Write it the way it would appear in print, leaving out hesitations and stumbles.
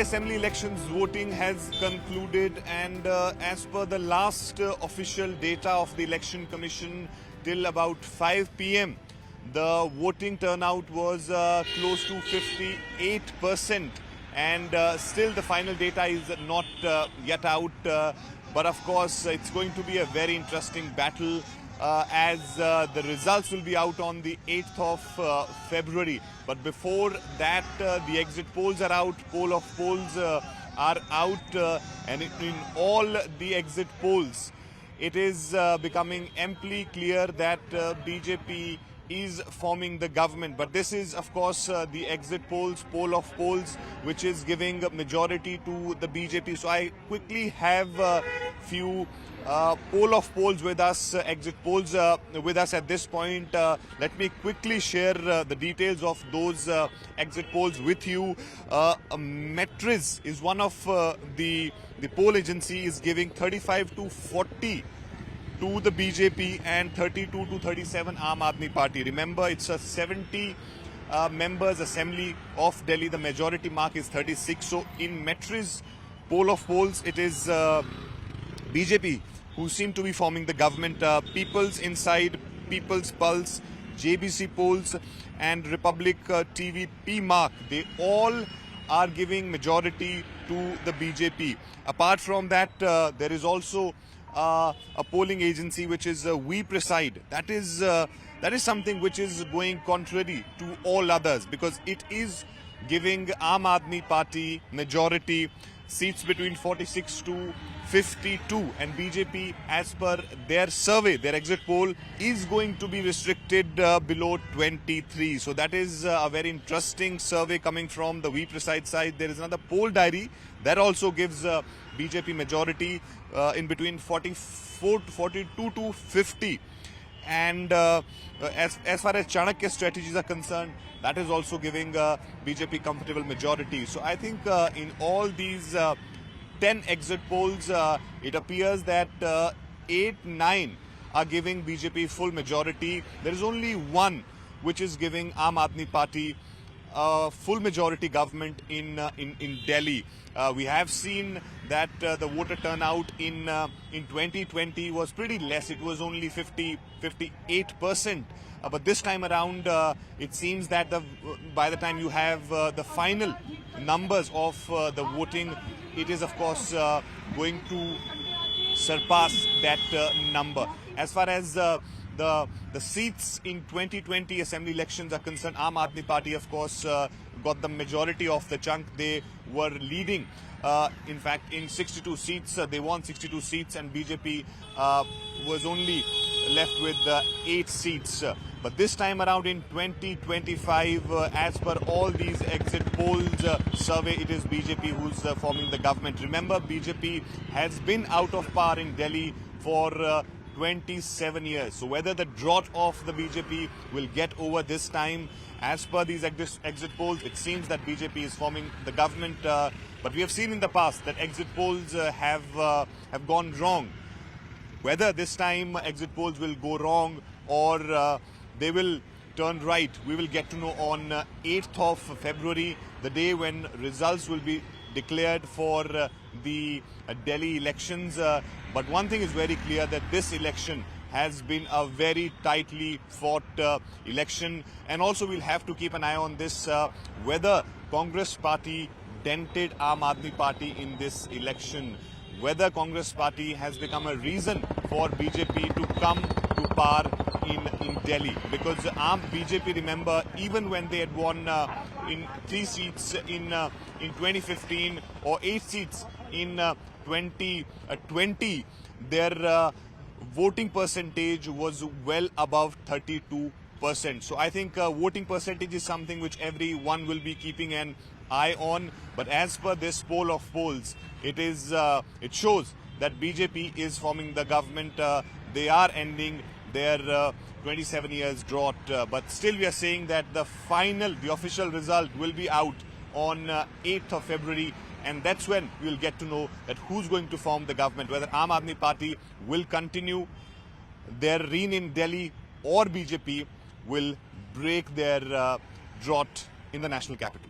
assembly elections voting has concluded, and as per the last official data of the Election Commission, till about 5 p.m. the voting turnout was close to 58%, and still the final data is not yet out. But of course, it's going to be a very interesting battle as the results will be out on the 8th of February. But before that, the exit polls are out, poll of polls are out, and in all the exit polls, it is becoming amply clear that BJP is forming the government. But this is, of course, the exit polls, poll of polls, which is giving majority to the BJP. So I quickly have a few poll of polls with us, exit polls with us at this point. Let me quickly share the details of those exit polls with you. Metris is one of the poll agency is giving 35 to 40 to the BJP and 32 to 37 Aam Aadmi Party. Remember, it's a 70 members assembly of Delhi. The majority mark is 36. So in Metris poll of polls, it is BJP who seem to be forming the government. People's Inside, People's Pulse, JBC polls and Republic TV PMark, they all are giving majority to the BJP. Apart from that, there is also a polling agency which is We Preside. That is something which is going contrary to all others, because it is giving Aam Aadmi Party majority, seats between 46 to 52, and BJP, as per their survey, their exit poll, is going to be restricted below 23. So that is a very interesting survey coming from the We Preside side. There is another poll diary that also gives BJP majority in between 44 to 42 to 50. And as far as Chanakya strategies are concerned, that is also giving BJP comfortable majority. So I think in all these 10 exit polls, it appears that 8-9 are giving BJP full majority. There is only one which is giving Aam Aadmi Party full majority government in Delhi. We have seen that the voter turnout in 2020 was pretty less. It was only 58%. But this time around, it seems that by the time you have the final numbers of the voting, it is of course going to surpass that number. As far as the seats in 2020 assembly elections are concerned, Aam Aadmi Party, of course, got the majority of the chunk. They were leading. In fact, in 62 seats, they won 62 seats, and BJP was only left with 8 seats. But this time around in 2025, as per all these exit polls survey, it is BJP who's forming the government. Remember, BJP has been out of power in Delhi for 27 years. So whether the drought of the BJP will get over this time, as per these exit polls, it seems that BJP is forming the government. But we have seen in the past that exit polls have gone wrong. Whether this time exit polls will go wrong or they will turn right, we will get to know on 8th of February, the day when results will be declared for the Delhi elections. But one thing is very clear, that this election has been a very tightly fought election. And also we'll have to keep an eye on this, whether Congress party dented Aam Aadmi Party in this election, whether Congress party has become a reason for BJP to come to power in Delhi. Because BJP, remember, even when they had won in 3 seats in 2015 or 8 seats in 2020, their voting percentage was well above 32%. So I think voting percentage is something which everyone will be keeping an eye on. But as per this poll of polls, it shows that BJP is forming the government. They are ending their 27 years drought. But still we are saying that the official result will be out on 8th of February. And that's when we'll get to know that who's going to form the government, whether Aam Aadmi Party will continue their reign in Delhi or BJP will break their drought in the national capital.